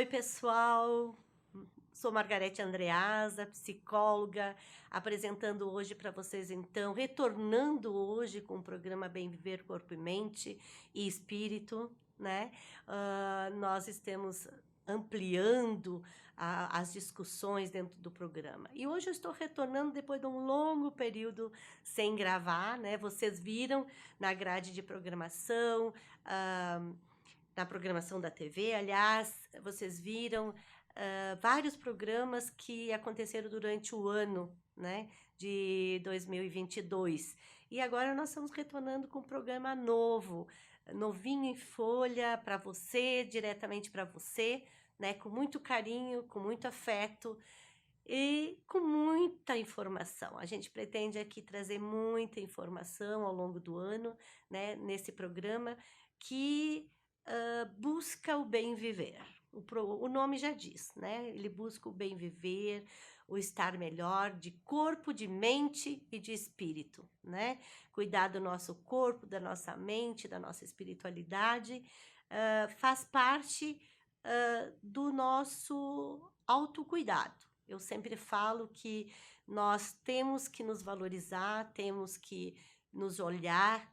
Oi, pessoal. Sou Margarete Andreasa, psicóloga, apresentando hoje para vocês, então, retornando hoje com o programa Bem Viver Corpo e Mente e Espírito, né? Nós estamos ampliando as discussões dentro do programa. E hoje eu estou retornando depois de um longo período sem gravar, né? Vocês viram na grade de programação, na programação da TV, aliás, vocês viram vários programas que aconteceram durante o ano, né, de 2022. E agora nós estamos retornando com um programa novo, novinho em folha, para você, diretamente para você, né, com muito carinho, com muito afeto e com muita informação. A gente pretende aqui trazer muita informação ao longo do ano, né, nesse programa que busca o bem viver. O nome já diz, né? Ele busca o bem viver, o estar melhor de corpo, de mente e de espírito, né? Cuidar do nosso corpo, da nossa mente, da nossa espiritualidade, faz parte do nosso autocuidado. Eu sempre falo que nós temos que nos valorizar, temos que nos olhar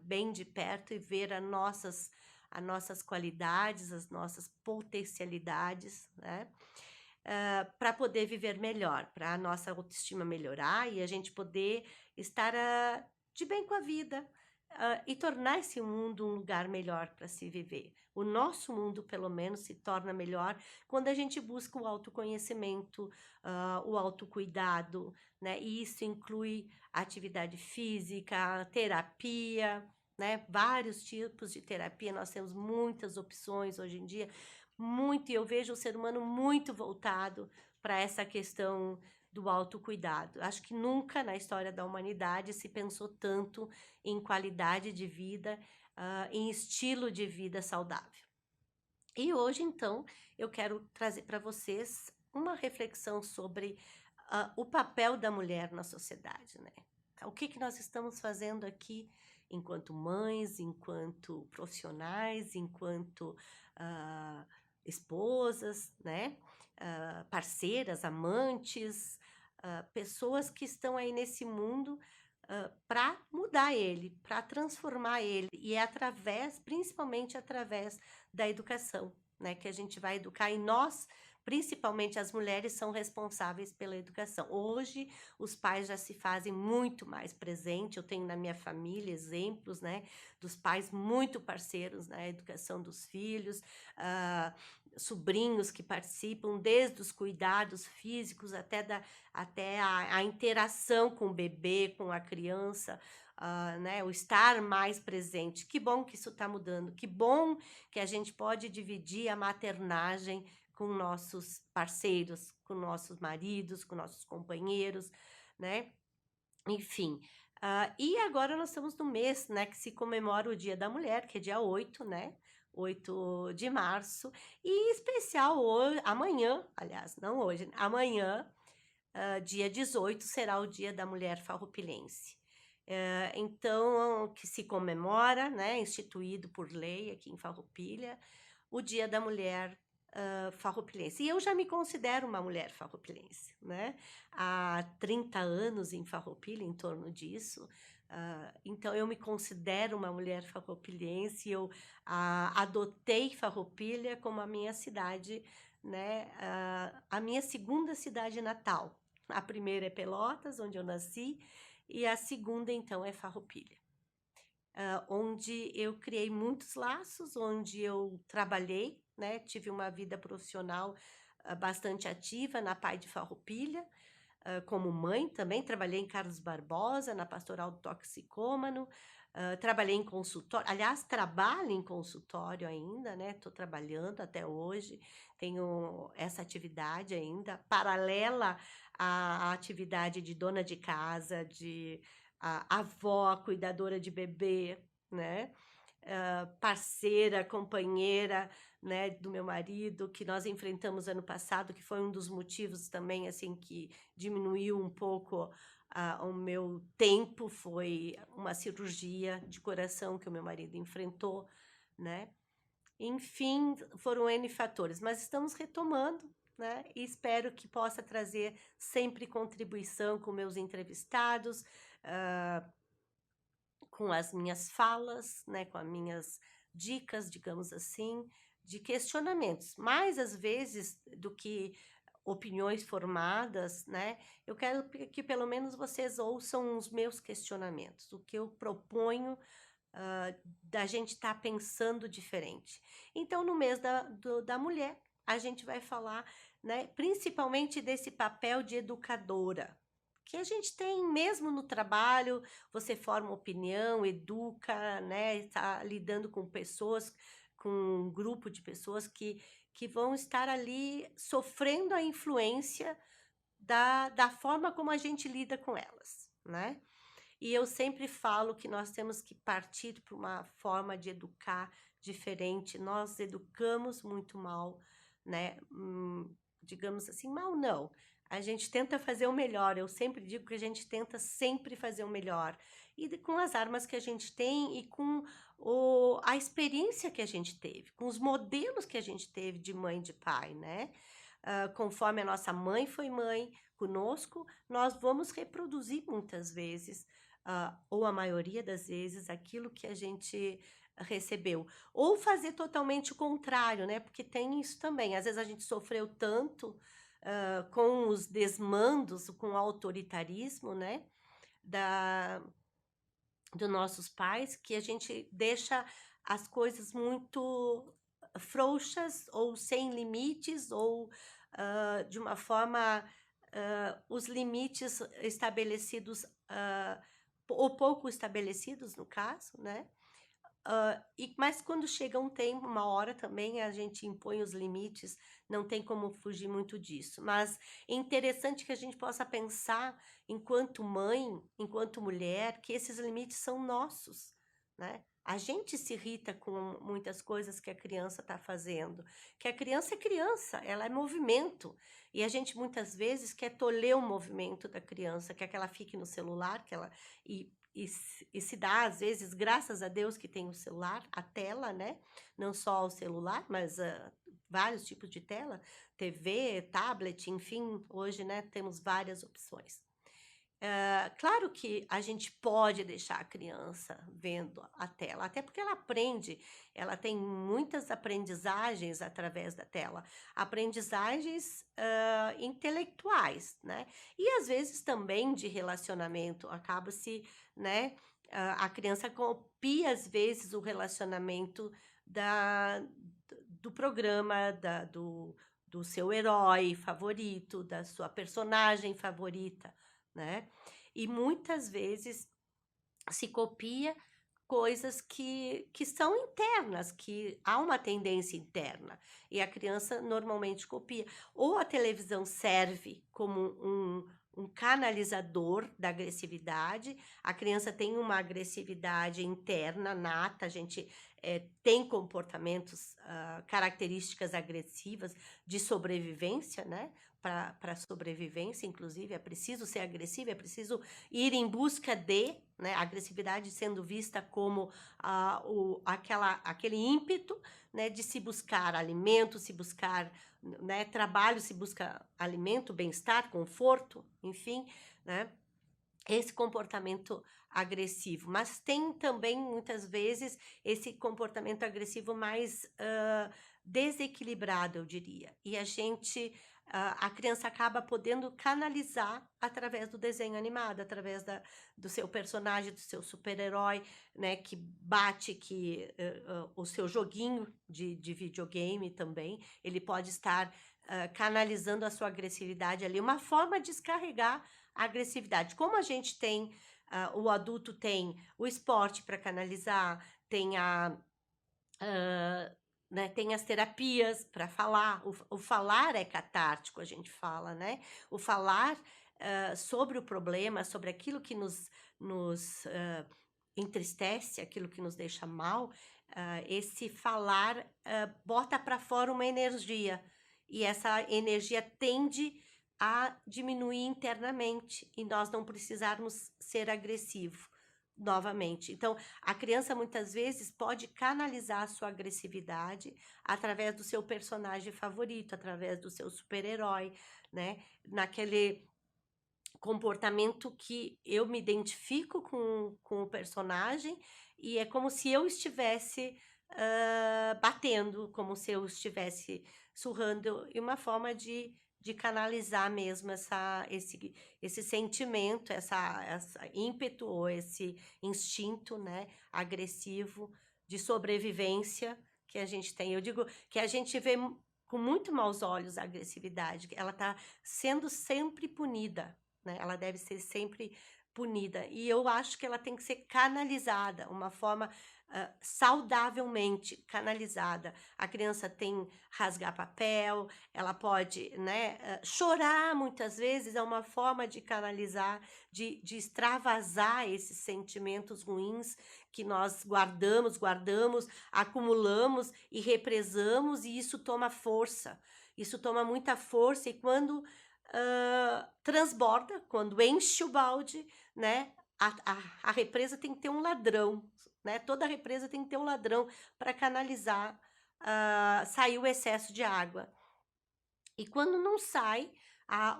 bem de perto e ver as nossas qualidades, as nossas potencialidades, né? Para poder viver melhor, para a nossa autoestima melhorar e a gente poder estar de bem com a vida, e tornar esse mundo um lugar melhor para se viver. O nosso mundo, pelo menos, se torna melhor quando a gente busca o autoconhecimento, o autocuidado, né? E isso inclui atividade física, terapia, né? Vários tipos de terapia, nós temos muitas opções hoje em dia, muito, e eu vejo o ser humano muito voltado para essa questão do autocuidado. Acho que nunca na história da humanidade se pensou tanto em qualidade de vida, em estilo de vida saudável. E hoje, então, eu quero trazer para vocês uma reflexão sobre o papel da mulher na sociedade, né? O que nós estamos fazendo aqui enquanto mães, enquanto profissionais, enquanto esposas, né? Parceiras, amantes, pessoas que estão aí nesse mundo para mudar ele, para transformar ele, e é principalmente através da educação, né, que a gente vai educar, e nós, principalmente as mulheres, são responsáveis pela educação. Hoje, os pais já se fazem muito mais presentes, eu tenho na minha família exemplos, né, dos pais muito parceiros na educação dos filhos, sobrinhos que participam desde os cuidados físicos até a interação com o bebê, com a criança, né, o estar mais presente. Que bom que isso está mudando, que bom que a gente pode dividir a maternagem com nossos parceiros, com nossos maridos, com nossos companheiros, né? Enfim, e agora nós estamos no mês, né, que se comemora o Dia da Mulher, que é dia 8, né? 8 de março, e em especial hoje, amanhã, aliás, não hoje, amanhã, dia 18, será o Dia da Mulher Farroupilense. Então, que se comemora, né, instituído por lei aqui em Farroupilha, o Dia da Mulher farroupilense. E eu já me considero uma mulher farroupilense, né? Há 30 anos em Farroupilha, em torno disso. Então, eu me considero uma mulher farroupilense, eu adotei Farroupilha como a minha cidade, né? A minha segunda cidade natal. A primeira é Pelotas, onde eu nasci, e a segunda, então, é Farroupilha. Onde eu criei muitos laços, onde eu trabalhei, né? Tive uma vida profissional bastante ativa na Pai de Farroupilha, como mãe também, trabalhei em Carlos Barbosa, na Pastoral do Toxicômano, trabalhei em consultório, aliás, trabalho em consultório ainda, né? Estou trabalhando até hoje, tenho essa atividade ainda, paralela à atividade de dona de casa, de avó, cuidadora de bebê, né? Parceira, companheira, né, do meu marido, que nós enfrentamos ano passado, que foi um dos motivos também, assim, que diminuiu um pouco o meu tempo, foi uma cirurgia de coração que o meu marido enfrentou, né? enfim, foram N fatores, mas estamos retomando, né? E espero que possa trazer sempre contribuição com meus entrevistados, ah, com as minhas falas, né? Com as minhas dicas, digamos assim, de questionamentos. Mais às vezes do que opiniões formadas, né? Eu quero que pelo menos vocês ouçam os meus questionamentos, o que eu proponho da gente estar pensando diferente. Então, no mês da mulher, a gente vai falar, né, principalmente desse papel de educadora, que a gente tem mesmo no trabalho, você forma opinião, educa, né, está lidando com pessoas, com um grupo de pessoas que vão estar ali sofrendo a influência da forma como a gente lida com elas, né? E eu sempre falo que nós temos que partir para uma forma de educar diferente. Nós educamos muito mal, né? Digamos assim, mal não. A gente tenta fazer o melhor. Eu sempre digo que a gente tenta sempre fazer o melhor. Com as armas que a gente tem e com a experiência que a gente teve, com os modelos que a gente teve de mãe e de pai, né? Conforme a nossa mãe foi mãe conosco, nós vamos reproduzir muitas vezes ou a maioria das vezes, aquilo que a gente recebeu. Ou fazer totalmente o contrário, né? Porque tem isso também. Às vezes a gente sofreu tanto com os desmandos, com o autoritarismo, né? Da, dos nossos pais, que a gente deixa as coisas muito frouxas ou sem limites ou de uma forma os limites estabelecidos ou pouco estabelecidos no caso, né? Mas quando chega um tempo, uma hora também a gente impõe os limites, não tem como fugir muito disso. Mas é interessante que a gente possa pensar, enquanto mãe, enquanto mulher, que esses limites são nossos, né? A gente se irrita com muitas coisas que a criança está fazendo, que a criança é criança, ela é movimento, e a gente muitas vezes quer tolher o movimento da criança, quer que ela fique no celular, que ela e se dá, às vezes, graças a Deus que tem o celular, a tela, né? Não só o celular, mas vários tipos de tela, TV, tablet, enfim, hoje, né, temos várias opções. Claro que a gente pode deixar a criança vendo a tela, até porque ela aprende, ela tem muitas aprendizagens através da tela, aprendizagens intelectuais, né? E às vezes também de relacionamento, acaba-se, né? A criança copia às vezes o relacionamento do programa, do seu herói favorito, da sua personagem favorita, né? E muitas vezes se copia coisas que são internas, que há uma tendência interna, e a criança normalmente copia. Ou a televisão serve como um canalizador da agressividade, a criança tem uma agressividade interna, nata, a gente tem comportamentos, características agressivas de sobrevivência, né? Para sobrevivência, inclusive, é preciso ser agressivo, é preciso ir em busca de, né, a agressividade sendo vista como aquele ímpeto, né, de se buscar alimento, se buscar, né, trabalho, se busca alimento, bem-estar, conforto, enfim, né, esse comportamento agressivo. Mas tem também, muitas vezes, esse comportamento agressivo mais desequilibrado, eu diria. E a criança acaba podendo canalizar através do desenho animado, através do seu personagem, do seu super-herói, né, que bate, o seu joguinho de videogame também, ele pode estar canalizando a sua agressividade ali, uma forma de descarregar a agressividade. Como a gente tem, o adulto tem o esporte para canalizar, tem né, tem as terapias para falar, o falar é catártico, a gente fala, né? O falar sobre o problema, sobre aquilo que nos entristece, aquilo que nos deixa mal, esse falar bota para fora uma energia, e essa energia tende a diminuir internamente, e nós não precisarmos ser agressivo, novamente. Então, a criança muitas vezes pode canalizar a sua agressividade através do seu personagem favorito, através do seu super-herói, né? Naquele comportamento que eu me identifico com o personagem e é como se eu estivesse batendo, como se eu estivesse surrando, e uma forma de canalizar mesmo esse sentimento, essa ímpeto ou esse instinto, né, agressivo de sobrevivência que a gente tem. Eu digo que a gente vê com muito maus olhos a agressividade, ela está sendo sempre punida, né? Ela deve ser sempre punida. E eu acho que ela tem que ser canalizada, uma forma saudavelmente canalizada. A criança tem rasgar papel, ela pode, né, chorar muitas vezes é uma forma de canalizar, de extravasar esses sentimentos ruins que nós guardamos, acumulamos e represamos, e isso toma força. Isso toma muita força, e quando transborda, quando enche o balde, né? A represa tem que ter um ladrão, né? Toda represa tem que ter um ladrão para canalizar, sair o excesso de água. E quando não sai,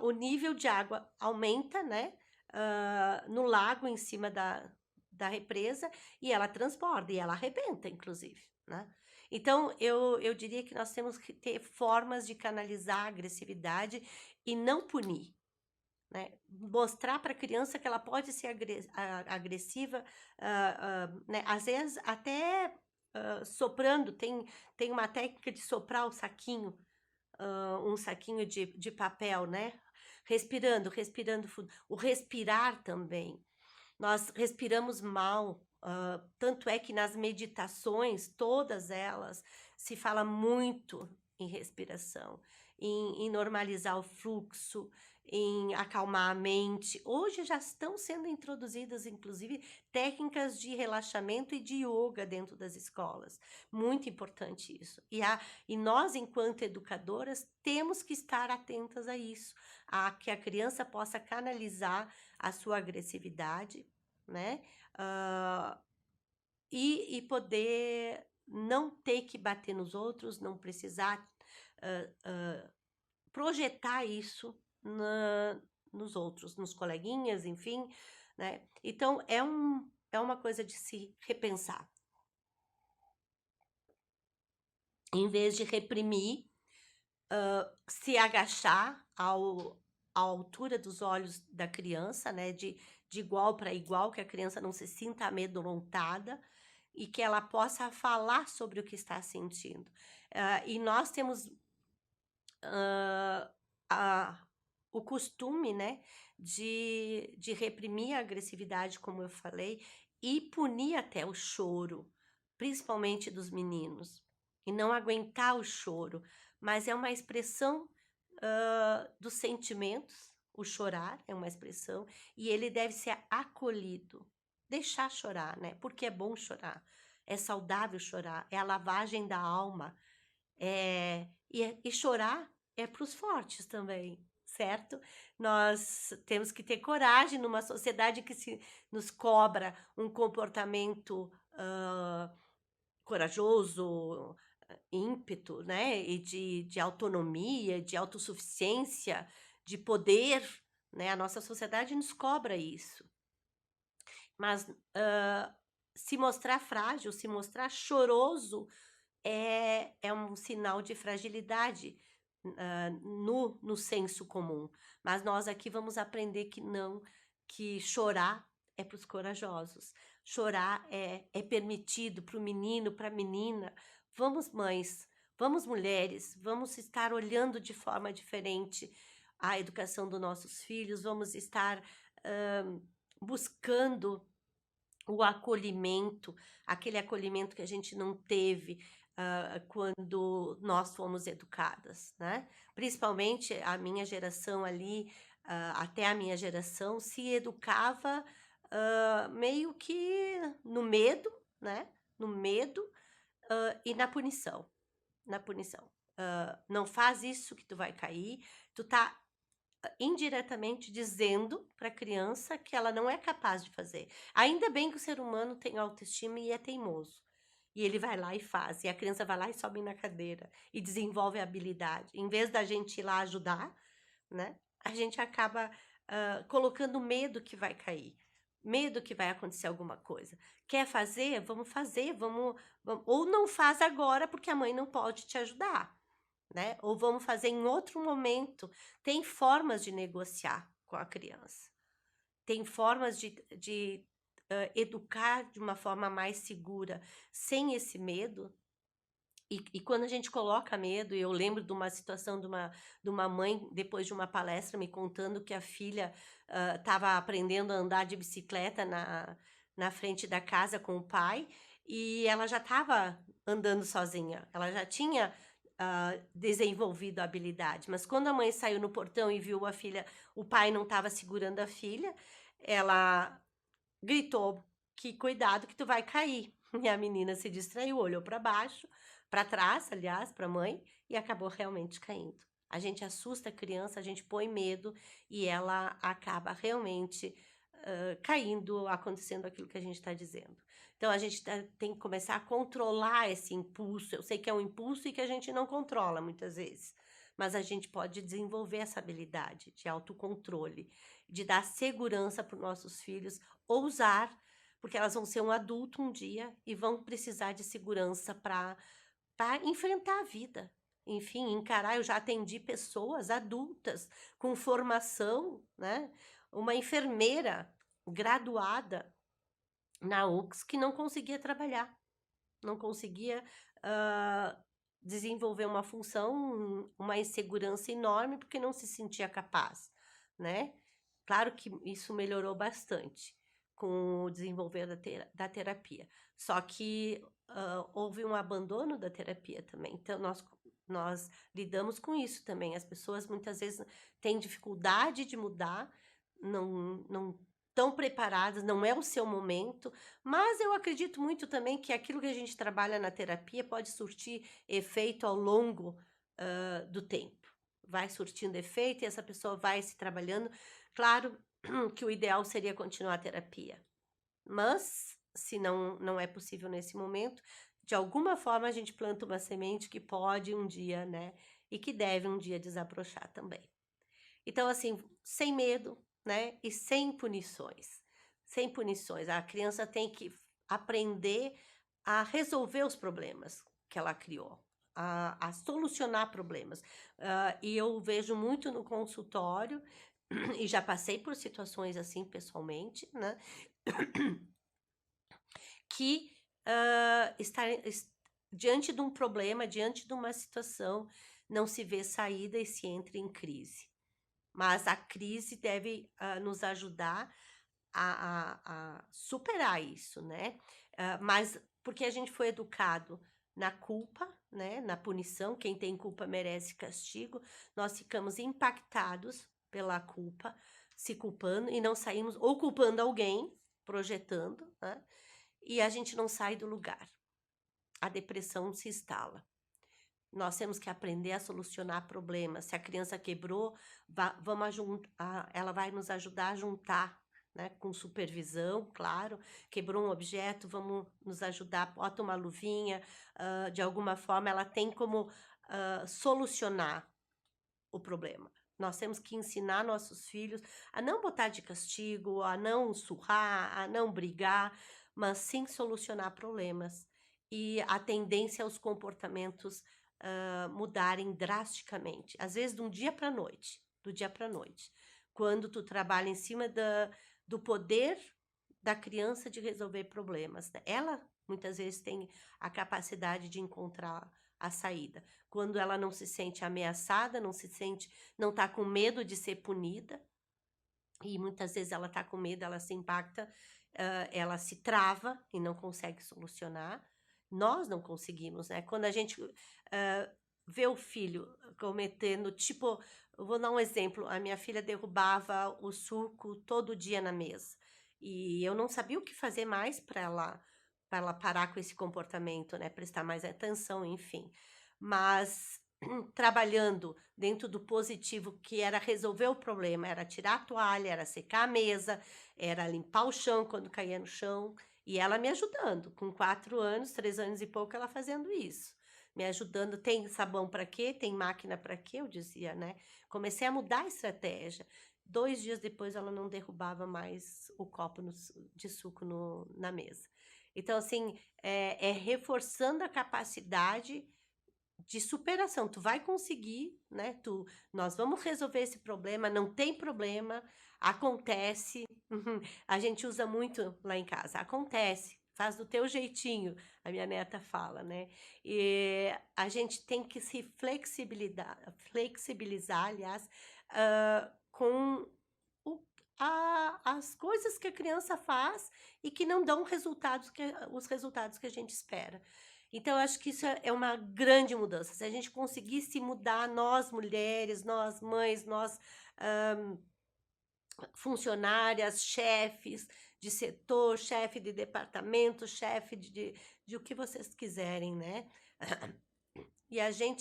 o nível de água aumenta, né? No lago, em cima da represa, e ela transborda, e ela arrebenta, inclusive, né? Então, eu diria que nós temos que ter formas de canalizar a agressividade e não punir, né? Mostrar para a criança que ela pode ser agressiva, né? Às vezes até soprando, tem uma técnica de soprar o saquinho, um saquinho de papel, né? Respirando fundo. O respirar também. Nós respiramos mal, tanto é que nas meditações, todas elas, se fala muito em respiração, em normalizar o fluxo, em acalmar a mente. Hoje já estão sendo introduzidas, inclusive, técnicas de relaxamento e de yoga dentro das escolas. Muito importante isso. E nós, enquanto educadoras, temos que estar atentas a isso, a que a criança possa canalizar a sua agressividade, né? E poder não ter que bater nos outros, não precisar projetar isso nos outros, nos coleguinhas, enfim, né? Então, é uma coisa de se repensar. Em vez de reprimir, se agachar à altura dos olhos da criança, né? De igual para igual, que a criança não se sinta amedrontada e que ela possa falar sobre o que está sentindo. E nós temos o costume, né, de reprimir a agressividade, como eu falei, e punir até o choro, principalmente dos meninos, e não aguentar o choro, mas é uma expressão dos sentimentos. O chorar é uma expressão, e ele deve ser acolhido, deixar chorar, né? Porque é bom chorar, é saudável chorar, é a lavagem da alma, e chorar é para os fortes também, certo? Nós temos que ter coragem numa sociedade que nos cobra um comportamento corajoso, ímpeto, né? E de autonomia, de autossuficiência, de poder, né? A nossa sociedade nos cobra isso. Mas se mostrar frágil, se mostrar choroso, é um sinal de fragilidade no senso comum. Mas nós aqui vamos aprender que não, que chorar é para os corajosos. Chorar é permitido para o menino, para a menina. Vamos, mães, vamos, mulheres, vamos estar olhando de forma diferente a educação dos nossos filhos, vamos estar buscando o acolhimento, aquele acolhimento que a gente não teve quando nós fomos educadas, né? Principalmente a minha geração ali, até a minha geração, se educava meio que no medo, né? No medo e na punição. Na punição. Não faz isso que tu vai cair, tu tá indiretamente dizendo para a criança que ela não é capaz de fazer. Ainda bem que o ser humano tem autoestima e é teimoso. E ele vai lá e faz. E a criança vai lá e sobe na cadeira e desenvolve a habilidade. Em vez da gente ir lá ajudar, né? A gente acaba colocando medo que vai cair. Medo que vai acontecer alguma coisa. Quer fazer? Vamos fazer. Ou não faz agora porque a mãe não pode te ajudar, né? Ou vamos fazer em outro momento. Tem formas de negociar com a criança. Tem formas de educar de uma forma mais segura, sem esse medo. E quando a gente coloca medo, eu lembro de uma situação de uma mãe, depois de uma palestra, me contando que a filha estava aprendendo a andar de bicicleta na frente da casa com o pai, e ela já estava andando sozinha, ela já tinha desenvolvido a habilidade. Mas quando a mãe saiu no portão e viu a filha, o pai não estava segurando a filha, ela gritou que cuidado que tu vai cair. E a menina se distraiu, olhou para baixo, para trás, aliás, para a mãe, e acabou realmente caindo. A gente assusta a criança, a gente põe medo e ela acaba realmente caindo, acontecendo aquilo que a gente está dizendo. Então a gente tem que começar a controlar esse impulso. Eu sei que é um impulso e que a gente não controla muitas vezes, mas a gente pode desenvolver essa habilidade de autocontrole, de dar segurança para os nossos filhos, ousar, porque elas vão ser um adulto um dia e vão precisar de segurança para enfrentar a vida. Enfim, encarar. Eu já atendi pessoas adultas com formação, né? Uma enfermeira graduada na UX que não conseguia trabalhar, não conseguia desenvolver uma função, uma insegurança enorme porque não se sentia capaz, né? Claro que isso melhorou bastante com o desenvolver da terapia. Só que houve um abandono da terapia também. Então, nós lidamos com isso também. As pessoas muitas vezes têm dificuldade de mudar, não estão preparadas, não é o seu momento, mas eu acredito muito também que aquilo que a gente trabalha na terapia pode surtir efeito ao longo do tempo. Vai surtindo efeito e essa pessoa vai se trabalhando. Claro que o ideal seria continuar a terapia, mas se não é possível nesse momento, de alguma forma a gente planta uma semente que pode um dia, né? E que deve um dia desabrochar também. Então, assim, sem medo, né? E sem punições. Sem punições. A criança tem que aprender a resolver os problemas que ela criou, a solucionar problemas. E eu vejo muito no consultório, e já passei por situações assim pessoalmente, né? Que diante de um problema, diante de uma situação, não se vê saída e se entra em crise. Mas a crise deve nos ajudar a superar isso, né? Mas porque a gente foi educado na culpa, né? Na punição, quem tem culpa merece castigo, nós ficamos impactados pela culpa, se culpando e não saímos, ou culpando alguém, projetando, né? E a gente não sai do lugar. A depressão se instala. Nós temos que aprender a solucionar problemas. Se a criança quebrou, ela vai nos ajudar a juntar, né? Com supervisão, claro. Quebrou um objeto, vamos nos ajudar. Bota uma luvinha, de alguma forma, ela tem como solucionar o problema. Nós temos que ensinar nossos filhos a não botar de castigo, a não surrar, a não brigar, mas sim solucionar problemas. E a tendência aos comportamentos mudarem drasticamente, às vezes de um dia para a noite, do dia para a noite, quando tu trabalha em cima do poder da criança de resolver problemas, né? Ela muitas vezes tem a capacidade de encontrar a saída. Quando ela não se sente ameaçada, não está com medo de ser punida, e muitas vezes ela está com medo, ela se impacta, ela se trava e não consegue solucionar. Nós não conseguimos, né? Quando a gente vê o filho cometendo, tipo, eu vou dar um exemplo, a minha filha derrubava o suco todo dia na mesa, e eu não sabia o que fazer mais para ela parar com esse comportamento, né? Prestar mais atenção, enfim. Mas trabalhando dentro do positivo, que era resolver o problema, era tirar a toalha, era secar a mesa, era limpar o chão quando caía no chão, e ela me ajudando, com 4 anos, 3 anos e pouco, ela fazendo isso, me ajudando. Tem sabão para quê? Tem máquina para quê? Eu dizia, né? Comecei a mudar a estratégia. 2 dias depois, ela não derrubava mais o copo de suco na mesa. Então, assim, é reforçando a capacidade de superação. Tu vai conseguir, né? Nós vamos resolver esse problema, não tem problema, acontece. A gente usa muito lá em casa, acontece, faz do teu jeitinho, a minha neta fala, né? E a gente tem que se flexibilizar, aliás, com as coisas que a criança faz e que não dão os resultados que a gente espera. Então, eu acho que isso é uma grande mudança. Se a gente conseguisse mudar, nós mulheres, nós mães, nós funcionárias, chefes de setor, chefe de departamento, chefe de o que vocês quiserem, né? E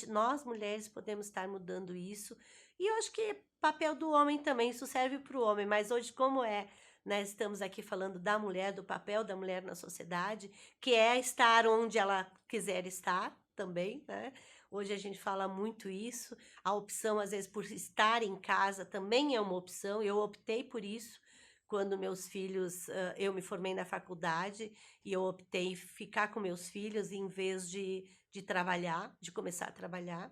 nós mulheres podemos estar mudando isso. E eu acho que é papel do homem também, isso serve para o homem, mas hoje, como né, estamos aqui falando da mulher, do papel da mulher na sociedade, que é estar onde ela quiser estar também, né? Hoje a gente fala muito isso, a opção, às vezes, por estar em casa também é uma opção, eu optei por isso. Quando meus filhos, eu me formei na faculdade e eu optei ficar com meus filhos em vez de trabalhar, de começar a trabalhar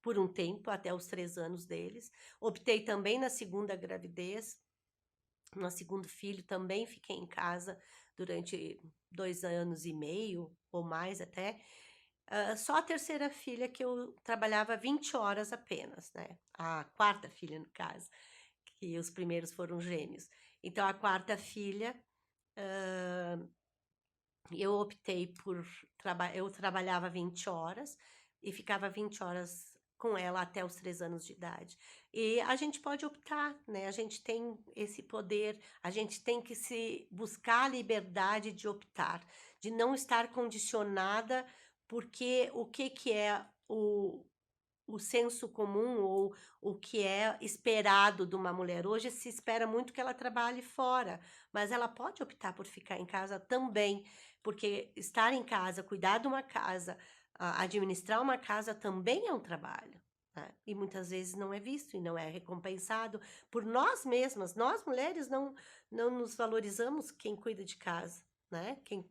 por um tempo, até os 3 anos deles. Optei também na segunda gravidez, no segundo filho também fiquei em casa durante 2 anos e meio, ou mais até. Só a terceira filha que eu trabalhava 20 horas apenas, né? A quarta filha, no caso, que os primeiros foram gêmeos. Então, a quarta filha, eu optei por eu trabalhava 20 horas e ficava 20 horas com ela até os 3 anos de idade. E a gente pode optar, né? A gente tem esse poder, a gente tem que se buscar a liberdade de optar, de não estar condicionada, porque o que é o senso comum ou o que é esperado de uma mulher. Hoje se espera muito que ela trabalhe fora, mas ela pode optar por ficar em casa também, porque estar em casa, cuidar de uma casa, administrar uma casa também é um trabalho, né? E muitas vezes não é visto e não é recompensado por nós mesmas. Nós mulheres não nos valorizamos quem cuida de casa, né? Quem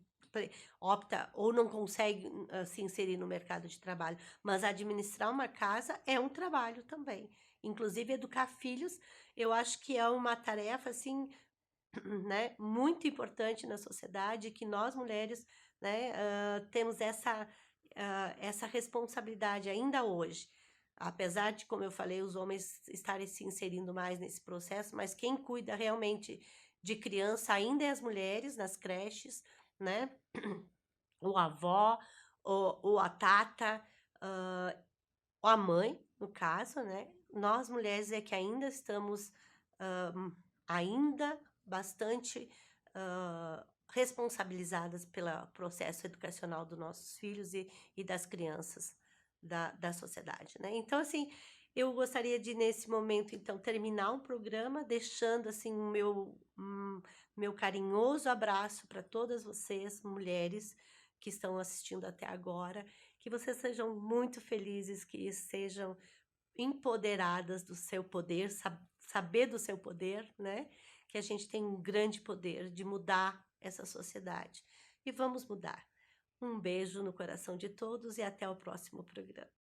opta ou não consegue se inserir no mercado de trabalho, mas administrar uma casa é um trabalho também. Inclusive, educar filhos, eu acho que é uma tarefa, assim, né, muito importante na sociedade, que nós mulheres, né, temos essa responsabilidade ainda hoje. Apesar de, como eu falei, os homens estarem se inserindo mais nesse processo, mas quem cuida realmente de criança ainda é as mulheres nas creches, né? Ou a avó, ou a tata, ou a mãe, no caso, né? Nós mulheres é que ainda estamos ainda bastante responsabilizadas pelo processo educacional dos nossos filhos e das crianças da sociedade, né? Então, assim, eu gostaria de, nesse momento, então, terminar o programa deixando, assim, o meu carinhoso abraço para todas vocês, mulheres, que estão assistindo até agora, que vocês sejam muito felizes, que sejam empoderadas do seu poder, saber do seu poder, né? Que a gente tem um grande poder de mudar essa sociedade. E vamos mudar. Um beijo no coração de todos e até o próximo programa.